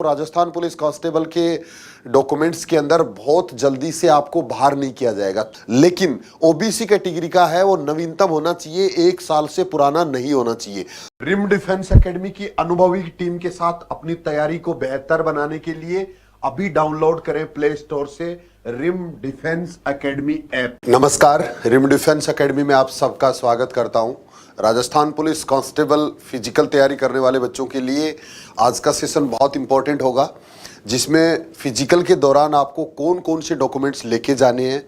Rajasthan police constable के documents के अंदर बहुत जल्दी से आपको बाहर नहीं किया जाएगा, लेकिन ओबीसी कैटेगरी का है वो नवीनतम होना चाहिए, 1 साल से पुराना नहीं होना चाहिए। रिम डिफेंस एकेडमी की अनुभवी टीम के साथ अपनी तैयारी को बेहतर बनाने के लिए अभी डाउनलोड करें प्ले स्टोर से रिम डिफेंस एकेडमी ऐप। नमस्कार, रिम डिफेंस एकेडमी में आप सबका स्वागत करता हूं। राजस्थान पुलिस कांस्टेबल फिजिकल तैयारी करने वाले बच्चों के लिए आज का सेशन बहुत इंपॉर्टेंट होगा, जिसमें फिजिकल के दौरान आपको कौन कौन से डॉक्यूमेंट्स लेके जाने हैं,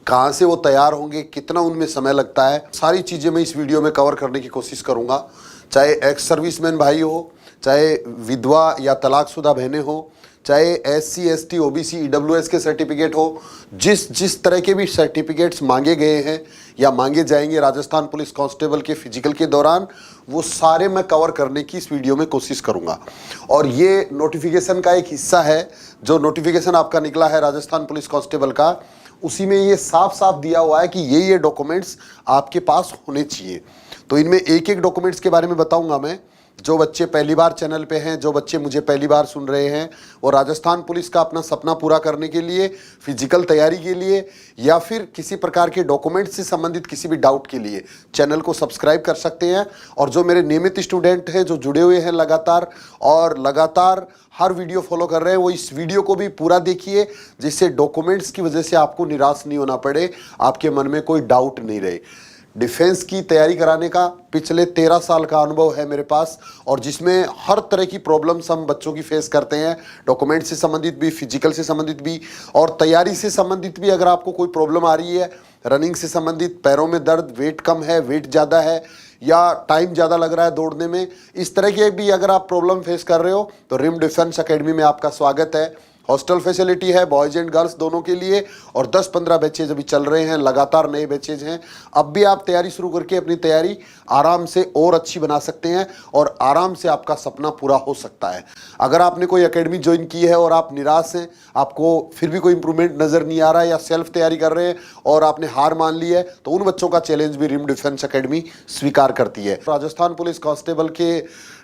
कहाँ से वो तैयार होंगे, कितना उनमें समय लगता है, सारी चीज़ें मैं इस वीडियो में कवर करने की कोशिश करूँगा। चाहे एक्स सर्विसमैन भाई हो, चाहे विधवा या तलाकशुदा बहनें हो, चाहे SC ST OBC EWS के सर्टिफिकेट हो, जिस तरह के भी सर्टिफिकेट्स मांगे गए हैं या मांगे जाएंगे राजस्थान पुलिस कांस्टेबल के फिजिकल के दौरान, वो सारे मैं कवर करने की इस वीडियो में कोशिश करूंगा। और ये नोटिफिकेशन का एक हिस्सा है, जो नोटिफिकेशन आपका निकला है राजस्थान पुलिस कांस्टेबल का, उसी में ये साफ साफ दिया हुआ है कि ये डॉक्यूमेंट्स आपके पास होने चाहिए। तो इनमें एक एक डॉक्यूमेंट्स के बारे में बताऊंगा मैं। जो बच्चे पहली बार चैनल पे हैं, जो बच्चे मुझे पहली बार सुन रहे हैं, वो राजस्थान पुलिस का अपना सपना पूरा करने के लिए, फिजिकल तैयारी के लिए या फिर किसी प्रकार के डॉक्यूमेंट से संबंधित किसी भी डाउट के लिए चैनल को सब्सक्राइब कर सकते हैं। और जो मेरे नियमित स्टूडेंट हैं, जो जुड़े हुए हैं लगातार और लगातार हर वीडियो फॉलो कर रहे हैं, वो इस वीडियो को भी पूरा देखिए, जिससे डॉक्यूमेंट्स की वजह से आपको निराश नहीं होना पड़े, आपके मन में कोई डाउट नहीं रहे। डिफेंस की तैयारी कराने का पिछले 13 साल का अनुभव है मेरे पास, और जिसमें हर तरह की प्रॉब्लम्स हम बच्चों की फेस करते हैं, डॉक्यूमेंट से संबंधित भी, फिजिकल से संबंधित भी और तैयारी से संबंधित भी। अगर आपको कोई प्रॉब्लम आ रही है रनिंग से संबंधित, पैरों में दर्द, वेट कम है, वेट ज़्यादा है या टाइम ज़्यादा लग रहा है दौड़ने में, इस तरह के भी अगर आप प्रॉब्लम फेस कर रहे हो तो रिम डिफेंस एकेडमी में आपका स्वागत है। हॉस्टल फैसिलिटी है बॉयज़ एंड गर्ल्स दोनों के लिए, और 10-15 बैचेज अभी चल रहे हैं, लगातार नए बैचेज हैं। अब भी आप तैयारी शुरू करके अपनी तैयारी आराम से और अच्छी बना सकते हैं और आराम से आपका सपना पूरा हो सकता है। अगर आपने कोई एकेडमी ज्वाइन की है और आप निराश हैं, आपको फिर भी कोई इंप्रूवमेंट नज़र नहीं आ रहा है या सेल्फ तैयारी कर रहे हैं और आपने हार मान ली है, तो उन बच्चों का चैलेंज भी रिम डिफेंस एकेडमी स्वीकार करती है। राजस्थान पुलिस कांस्टेबल के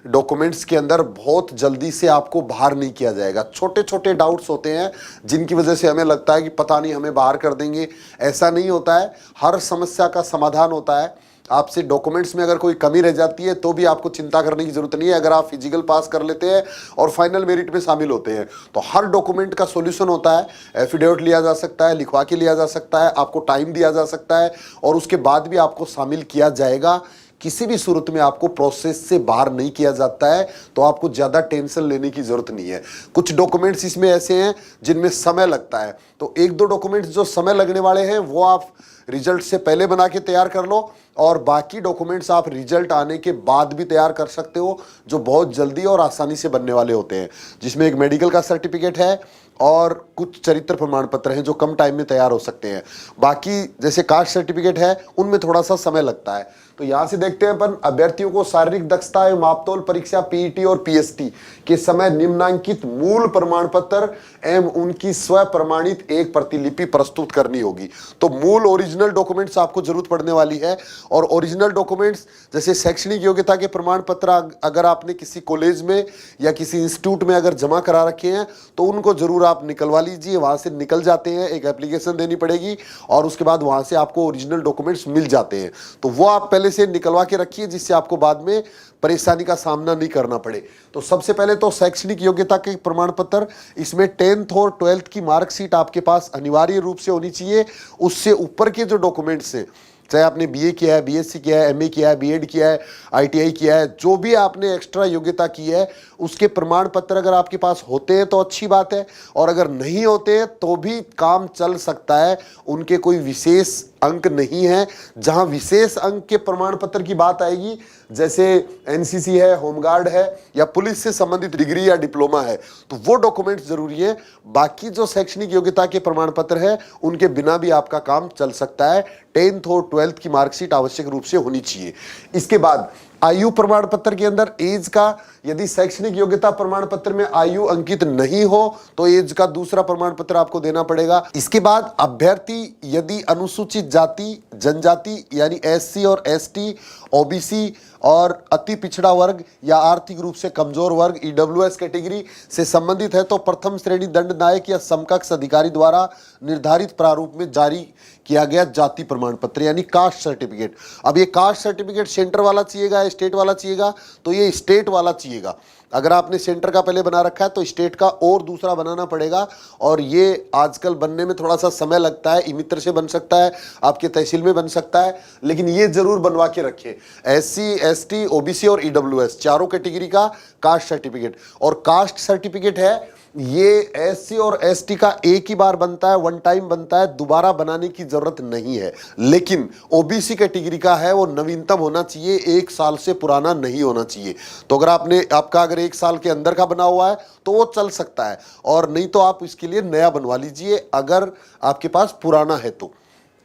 डॉक्यूमेंट्स के अंदर बहुत जल्दी से आपको बाहर नहीं किया जाएगा। छोटे छोटे डाउट्स होते हैं जिनकी वजह से हमें लगता है कि पता नहीं हमें बाहर कर देंगे, ऐसा नहीं होता है। हर समस्या का समाधान होता है। आपसे डॉक्यूमेंट्स में अगर कोई कमी रह जाती है तो भी आपको चिंता करने की जरूरत नहीं है। अगर आप फिजिकल पास कर लेते हैं और फाइनल मेरिट में शामिल होते हैं तो हर डॉक्यूमेंट का सॉल्यूशन होता है। एफिडेविट लिया जा सकता है, लिखवा के लिया जा सकता है, आपको टाइम दिया जा सकता है और उसके बाद भी आपको शामिल किया जाएगा। किसी भी सूरत में आपको प्रोसेस से बाहर नहीं किया जाता है, तो आपको ज़्यादा टेंशन लेने की ज़रूरत नहीं है। कुछ डॉक्यूमेंट्स इसमें ऐसे हैं जिनमें समय लगता है, तो 1-2 डॉक्यूमेंट्स जो समय लगने वाले हैं वो आप रिजल्ट से पहले बना के तैयार कर लो, और बाकी डॉक्यूमेंट्स आप रिजल्ट आने के बाद भी तैयार कर सकते हो, जो बहुत जल्दी और आसानी से बनने वाले होते हैं। जिसमें एक मेडिकल का सर्टिफिकेट है और कुछ चरित्र प्रमाण पत्र हैं जो कम टाइम में तैयार हो सकते हैं। बाकी जैसे कास्ट सर्टिफिकेट है उनमें थोड़ा सा समय लगता है। तो यहाँ से देखते हैं अपन अभ्यर्थियों को शारीरिक दक्षता एवं मापतोल परीक्षा PET और PST के समय निम्नांकित मूल प्रमाण पत्र एवं उनकी स्व प्रमाणित एक प्रतिलिपि प्रस्तुत करनी होगी। तो मूल ओरिजिनल डॉक्यूमेंट्स आपको जरूरत पड़ने वाली है, और ओरिजिनल डॉक्यूमेंट्स जैसे शैक्षणिक योग्यता के प्रमाण पत्र अगर आपने किसी कॉलेज में या किसी इंस्टीट्यूट में अगर जमा करा रखे हैं तो उनको जरूर आप निकलवा लीजिए। वहाँ से निकल जाते हैं, एक एप्लीकेशन देनी पड़ेगी और उसके बाद वहाँ से आपको ओरिजिनल डॉक्यूमेंट्स मिल जाते हैं। तो वो आप पहले से निकलवा के रखिए, जिससे आपको बाद में परेशानी का सामना नहीं करना पड़े। तो सबसे पहले तो शैक्षणिक योग्यता के प्रमाण पत्र, इसमें 10th और 12th की मार्कशीट आपके पास अनिवार्य रूप से होनी चाहिए। उससे ऊपर के जो डॉक्यूमेंट्स हैं, चाहे आपने BA किया है, BSc किया है, MA किया है, B.Ed किया है, ITI किया है, जो भी आपने एक्स्ट्रा योग्यता की है उसके प्रमाण पत्र अगर आपके पास होते हैं तो अच्छी बात है, और अगर नहीं होते हैं तो भी काम चल सकता है। उनके कोई विशेष अंक नहीं है। जहां विशेष अंक के प्रमाण पत्र की बात आएगी, जैसे NCC है, होमगार्ड है या पुलिस से संबंधित डिग्री या डिप्लोमा है, तो वो डॉक्यूमेंट्स जरूरी है। बाकी जो शैक्षणिक योग्यता के प्रमाण पत्र है उनके बिना भी आपका काम चल सकता है। 10th और 12th की मार्कशीट आवश्यक रूप से होनी चाहिए। इसके बाद आयु प्रमाण पत्र के अंदर एज का, यदि शैक्षणिक योग्यता प्रमाण पत्र में आयु अंकित नहीं हो तो एज का दूसरा प्रमाण पत्र आपको देना पड़ेगा। इसके बाद अभ्यर्थी यदि अनुसूचित जाति जनजाति यानी SC और ST OBC और अति पिछड़ा वर्ग या आर्थिक रूप से कमजोर वर्ग ईडब्ल्यूएस कैटेगरी से संबंधित है तो प्रथम श्रेणी दंडनायक या समकक्ष अधिकारी द्वारा निर्धारित प्रारूप में जारी किया गया जाति प्रमाण पत्र यानी कास्ट सर्टिफिकेट। अब ये कास्ट सर्टिफिकेट सेंटर वाला चाहिएगा, स्टेट वाला चाहिएगा, तो ये स्टेट वाला चाहिएगा। अगर आपने सेंटर का पहले बना रखा है तो स्टेट का और दूसरा बनाना पड़ेगा, और ये आजकल बनने में थोड़ा सा समय लगता है। ई मित्र से बन सकता है, आपके तहसील में बन सकता है, लेकिन ये जरूर बनवा के रखें। एससी, एसटी, ओबीसी और ईडब्ल्यूएस चारों कैटेगरी का कास्ट सर्टिफिकेट। और कास्ट सर्टिफिकेट है ये एससी और एसटी का एक ही बार बनता है, वन टाइम बनता है, दोबारा बनाने की जरूरत नहीं है। लेकिन ओबीसी कैटेगरी का है वो नवीनतम होना चाहिए, 1 साल से पुराना नहीं होना चाहिए। तो अगर आपका अगर 1 साल के अंदर का बना हुआ है तो वो चल सकता है, और नहीं तो आप इसके लिए नया बनवा लीजिए अगर आपके पास पुराना है तो।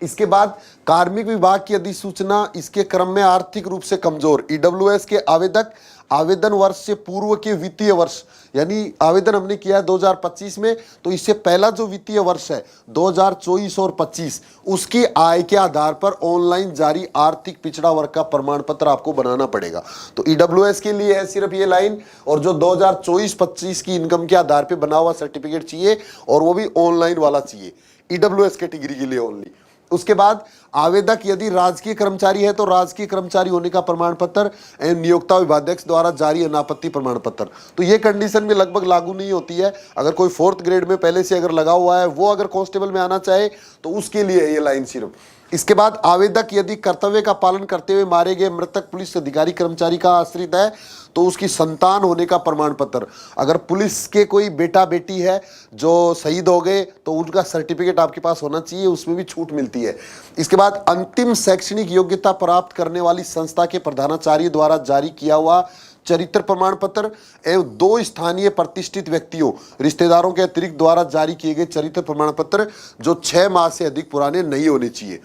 इसके बाद कार्मिक विभाग की अधिसूचना, इसके क्रम में आर्थिक रूप से कमजोर ईडब्ल्यूएस के आवेदक आवेदन वर्ष से पूर्व के वित्तीय वर्ष, यानी आवेदन हमने किया है 2025 में, तो इससे पहला जो वित्तीय वर्ष है 2024 और 25, उसकी आय के आधार पर ऑनलाइन जारी आर्थिक पिछड़ा वर्ग का प्रमाण पत्र आपको बनाना पड़ेगा। तो ईडब्ल्यूएस के लिए है सिर्फ ये लाइन, और जो 2024-25 की इनकम के आधार पर बना हुआ सर्टिफिकेट चाहिए, और वो भी ऑनलाइन वाला चाहिए ईडब्ल्यूएस कैटेगरी के लिए ओनली। उसके बाद आवेदक यदि राजकीय कर्मचारी है तो राजकीय कर्मचारी होने का प्रमाण पत्र एवं नियोक्ता विभागाध्यक्ष द्वारा जारी अनापत्ति प्रमाण पत्र। तो ये कंडीशन में लगभग लागू नहीं होती है। अगर कोई 4th ग्रेड में पहले से अगर लगा हुआ है, वो अगर कांस्टेबल में आना चाहे तो उसके लिए ये लाइन सिर्फ। इसके बाद आवेदक यदि कर्तव्य का पालन करते हुए मारे गए मृतक पुलिस अधिकारी कर्मचारी का आश्रित है तो उसकी संतान होने का प्रमाण पत्र। अगर पुलिस के कोई बेटा बेटी है जो शहीद हो गए तो उनका सर्टिफिकेट आपके पास होना चाहिए, उसमें भी छूट मिलती है। इसके बाद अंतिम शैक्षणिक योग्यता प्राप्त करने वाली संस्था के प्रधानाचार्य द्वारा जारी किया हुआ चरित्र प्रमाण पत्र एवं 2 स्थानीय प्रतिष्ठित व्यक्तियों रिश्तेदारों के अतिरिक्त द्वारा जारी किए गए चरित्र प्रमाण पत्र जो 6 माह से अधिक पुराने नहीं होने चाहिए।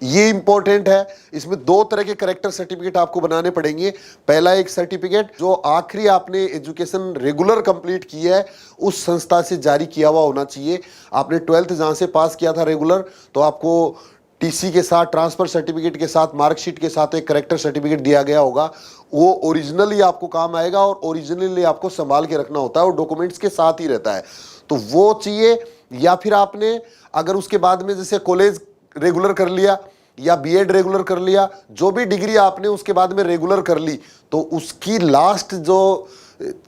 ये इंपॉर्टेंट है। इसमें 2 तरह के कैरेक्टर सर्टिफिकेट आपको बनाने पड़ेंगे। पहला एक सर्टिफिकेट जो आखिरी आपने एजुकेशन रेगुलर कंप्लीट की है उस संस्था से जारी किया हुआ होना चाहिए। आपने 12th जहाँ से पास किया था रेगुलर, तो आपको टीसी के साथ, ट्रांसफर सर्टिफिकेट के साथ, मार्कशीट के साथ एक कैरेक्टर सर्टिफिकेट दिया गया होगा। वो ओरिजिनली आपको काम आएगा और ओरिजिनली आपको संभाल के रखना होता है, और डॉक्यूमेंट्स के साथ ही रहता है, तो वो चाहिए। या फिर आपने अगर उसके बाद में जैसे कॉलेज रेगुलर कर लिया या बीएड रेगुलर कर लिया, जो भी डिग्री आपने उसके बाद में रेगुलर कर ली, तो उसकी लास्ट जो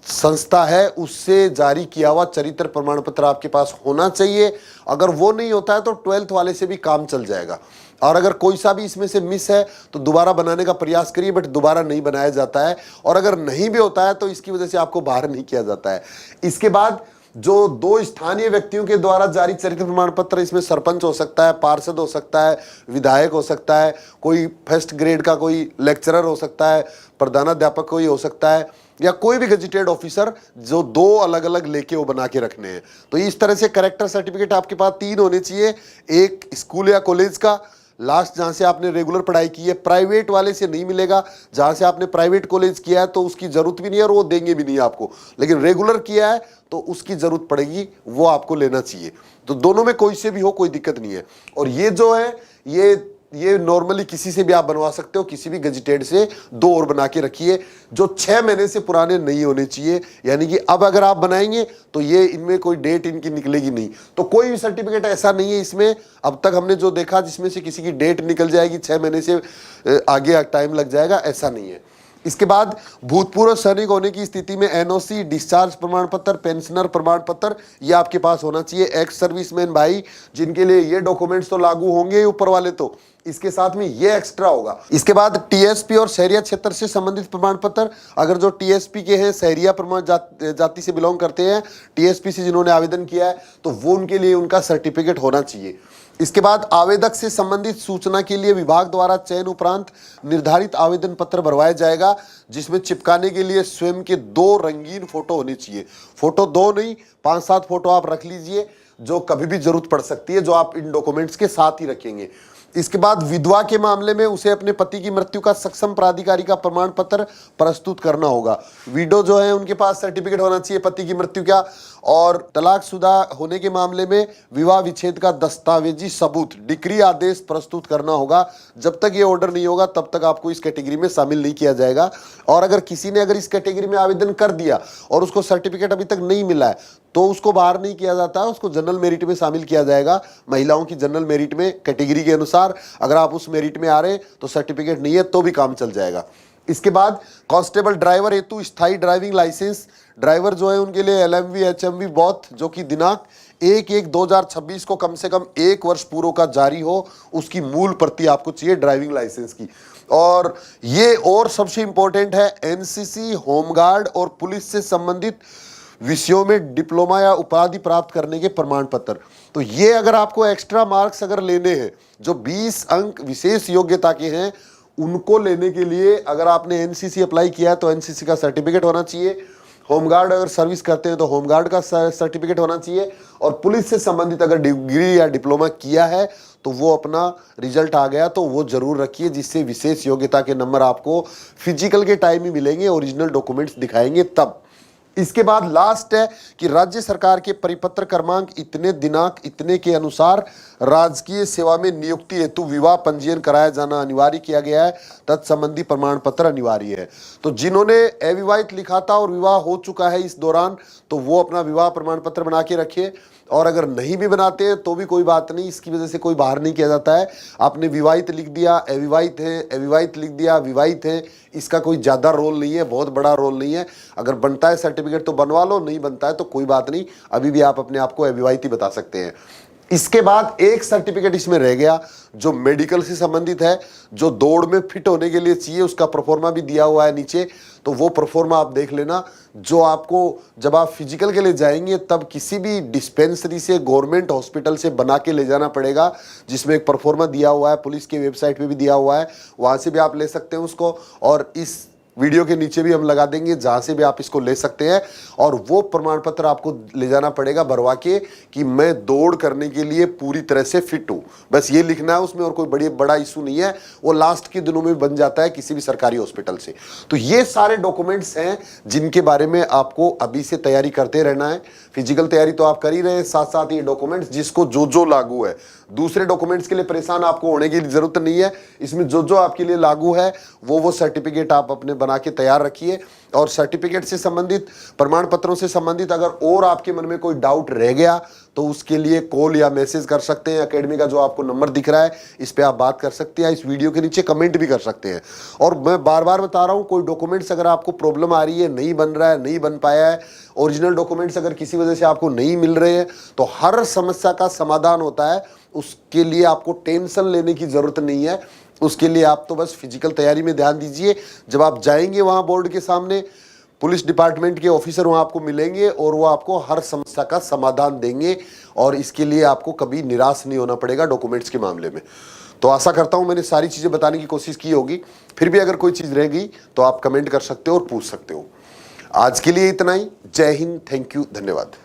संस्था है उससे जारी किया हुआ चरित्र प्रमाण पत्र आपके पास होना चाहिए। अगर वो नहीं होता है तो 12th वाले से भी काम चल जाएगा। और अगर कोई सा भी इसमें से मिस है तो दोबारा बनाने का प्रयास करिए, बट दोबारा नहीं बनाया जाता है। और अगर नहीं भी होता है तो इसकी वजह से आपको बाहर नहीं किया जाता है। इसके बाद जो 2 स्थानीय व्यक्तियों के द्वारा जारी चरित्र प्रमाण पत्र, इसमें सरपंच हो सकता है, पार्षद हो सकता है, विधायक हो सकता है, कोई फर्स्ट ग्रेड का कोई लेक्चरर हो सकता है, प्रधानाध्यापक कोई हो सकता है, या कोई भी गजेटेड ऑफिसर, जो 2 अलग अलग लेके वो बना के रखने हैं। तो इस तरह से कैरेक्टर सर्टिफिकेट आपके पास 3 होने चाहिए। एक स्कूल या कॉलेज का, लास्ट जहाँ से आपने रेगुलर पढ़ाई की है, प्राइवेट वाले से नहीं मिलेगा। जहाँ से आपने प्राइवेट कॉलेज किया है तो उसकी ज़रूरत भी नहीं है और वो देंगे भी नहीं आपको, लेकिन रेगुलर किया है तो उसकी ज़रूरत पड़ेगी, वो आपको लेना चाहिए। तो दोनों में कोई से भी हो, कोई दिक्कत नहीं है। और ये जो है ये नॉर्मली किसी से भी आप बनवा सकते हो, किसी भी गजेटेड से 2 और बना के रखिए जो 6 महीने से पुराने नहीं होने चाहिए। यानी कि अब अगर आप बनाएंगे तो ये इनमें कोई डेट इनकी निकलेगी नहीं। तो कोई भी सर्टिफिकेट ऐसा नहीं है इसमें अब तक हमने जो देखा जिसमें से किसी की डेट निकल जाएगी 6 महीने से आगे टाइम लग जाएगा, ऐसा नहीं है। इसके बाद भूतपूर्व सैनिक होने की स्थिति में एनओसी, डिस्चार्ज प्रमाण पत्र, पेंशनर प्रमाण पत्र ये आपके पास होना चाहिए। एक्स सर्विसमैन भाई जिनके लिए ये डॉक्यूमेंट्स तो लागू होंगे ऊपर वाले, तो इसके साथ में ये एक्स्ट्रा होगा। इसके बाद टीएसपी और शहरिया क्षेत्र से संबंधित प्रमाण पत्र, अगर जो टीएसपी के हैं, शहरिया प्रमाण जाति से बिलोंग करते हैं, टीएसपी से जिन्होंने आवेदन किया है, तो वो उनके लिए उनका सर्टिफिकेट होना चाहिए। इसके बाद आवेदक से संबंधित सूचना के लिए विभाग द्वारा चयन उपरांत निर्धारित आवेदन पत्र भरवाया जाएगा, जिसमें चिपकाने के लिए स्वयं के 2 रंगीन फोटो होने चाहिए। फोटो 2 नहीं, 5-7 फोटो आप रख लीजिए, जो कभी भी जरूरत पड़ सकती है, जो आप इन डॉक्यूमेंट्स के साथ ही रखेंगे। इसके बाद विधवा के मामले में उसे अपने पति की मृत्यु का सक्षम प्राधिकारी का प्रमाण पत्र प्रस्तुत करना होगा। विडो जो है उनके पास सर्टिफिकेट होना चाहिए पति की मृत्यु का। और तलाकशुदा होने के मामले में विवाह विच्छेद का दस्तावेजी सबूत डिक्री आदेश प्रस्तुत करना होगा। जब तक ये ऑर्डर नहीं होगा तब तक आपको इस कैटेगरी में शामिल नहीं किया जाएगा। और अगर किसी ने इस कैटेगरी में आवेदन कर दिया और उसको सर्टिफिकेट अभी तक नहीं मिला है तो उसको बाहर नहीं किया जाता है, उसको जनरल मेरिट में शामिल किया जाएगा। महिलाओं की जनरल मेरिट में कैटेगरी के अनुसार अगर आप उस मेरिट में आ रहे तो सर्टिफिकेट नहीं है तो भी काम चल जाएगा। इसके बाद कांस्टेबल ड्राइवर हेतु स्थायी ड्राइविंग लाइसेंस ड्राइवर जो है उनके लिए LMV HMV बौद्ध जो कि दिनांक 1/1/2026 को कम से कम 1 वर्ष पूर्व का जारी हो, उसकी मूल प्रति आपको चाहिए ड्राइविंग लाइसेंस की। और ये और सबसे इंपॉर्टेंट है NCC, होमगार्ड और पुलिस से संबंधित विषयों में डिप्लोमा या उपाधि प्राप्त करने के प्रमाण पत्र। तो ये अगर आपको एक्स्ट्रा मार्क्स अगर लेने हैं जो 20 अंक विशेष योग्यता के हैं उनको लेने के लिए अगर आपने NCC अप्लाई किया है तो NCC का सर्टिफिकेट होना चाहिए। होमगार्ड अगर सर्विस करते हैं तो होमगार्ड का सर्टिफिकेट होना चाहिए। और पुलिस से संबंधित अगर डिग्री या डिप्लोमा किया है तो वो अपना रिजल्ट आ गया तो वो जरूर रखिए, जिससे विशेष योग्यता के नंबर आपको फिजिकल के टाइम ही मिलेंगे, ओरिजिनल डॉक्यूमेंट्स दिखाएंगे तब। इसके बाद लास्ट है कि राज्य सरकार के परिपत्र क्रमांक इतने दिनांक इतने के अनुसार राजकीय सेवा में नियुक्ति हेतु विवाह पंजीयन कराया जाना अनिवार्य किया गया है। तत्संबंधी प्रमाण पत्र अनिवार्य है। तो जिन्होंने अविवाहित लिखा था और विवाह हो चुका है इस दौरान तो वो अपना विवाह प्रमाण पत्र बना के रखिए। और अगर नहीं भी बनाते हैं तो भी कोई बात नहीं, इसकी वजह से कोई बाहर नहीं किया जाता है। आपने विवाहित लिख दिया, अविवाहित है, अविवाहित लिख दिया, विवाहित है, इसका कोई ज़्यादा रोल नहीं है, बहुत बड़ा रोल नहीं है। अगर बनता है सर्टिफिकेट तो बनवा लो, नहीं बनता है तो कोई बात नहीं, अभी भी आप अपने आप को अविवाहित ही बता सकते हैं। इसके बाद एक सर्टिफिकेट इसमें रह गया जो मेडिकल से संबंधित है, जो दौड़ में फिट होने के लिए चाहिए, उसका प्रोफोर्मा भी दिया हुआ है नीचे। तो वो प्रोफोर्मा आप देख लेना, जो आपको जब आप फिजिकल के लिए जाएंगे तब किसी भी डिस्पेंसरी से, गवर्नमेंट हॉस्पिटल से बना के ले जाना पड़ेगा, जिसमें एक प्रोफोर्मा दिया हुआ है, पुलिस के वेबसाइट पे भी दिया हुआ है, वहाँ से भी आप ले सकते हैं उसको। और इस वीडियो के नीचे भी हम लगा देंगे जहाँ से भी आप इसको ले सकते हैं। और वो प्रमाण पत्र आपको ले जाना पड़ेगा भरवा के कि मैं दौड़ करने के लिए पूरी तरह से फिट हूँ, बस ये लिखना है उसमें, और कोई बड़ा इशू नहीं है। वो लास्ट के दिनों में बन जाता है किसी भी सरकारी हॉस्पिटल से। तो ये सारे डॉक्यूमेंट्स हैं जिनके बारे में आपको अभी से तैयारी करते रहना है। फिजिकल तैयारी तो आप कर ही रहे हैं, साथ साथ ये डॉक्यूमेंट्स जिसको जो लागू है, दूसरे डॉक्यूमेंट्स के लिए परेशान आपको होने की जरूरत नहीं है। इसमें जो आपके लिए लागू है वो सर्टिफिकेट आप अपने बना के तैयार रखिए। और सर्टिफिकेट से संबंधित, प्रमाण पत्रों से संबंधित अगर और आपके मन में कोई डाउट रह गया तो उसके लिए कॉल या मैसेज कर सकते हैं। एकेडमी का जो आपको नंबर दिख रहा है इस पे आप बात कर सकते हैं, इस वीडियो के नीचे कमेंट भी कर सकते हैं। और मैं बार बार बता रहा हूं, कोई डॉक्यूमेंट्स अगर आपको प्रॉब्लम आ रही है, नहीं बन रहा है, नहीं बन पाया है, ओरिजिनल डॉक्यूमेंट्स अगर किसी वजह से आपको नहीं मिल रहे हैं तो हर समस्या का समाधान होता है। उसके लिए आपको टेंशन लेने की जरूरत नहीं है। उसके लिए आप तो बस फिजिकल तैयारी में ध्यान दीजिए। जब आप जाएंगे वहां बोर्ड के सामने, पुलिस डिपार्टमेंट के ऑफिसर वहां आपको मिलेंगे और वो आपको हर समस्या का समाधान देंगे। और इसके लिए आपको कभी निराश नहीं होना पड़ेगा डॉक्यूमेंट्स के मामले में। तो आशा करता हूं मैंने सारी चीजें बताने की कोशिश की होगी। फिर भी अगर कोई चीज रह गई तो आप कमेंट कर सकते हो और पूछ सकते हो। आज के लिए इतना ही। जय हिंद, थैंक यू, धन्यवाद।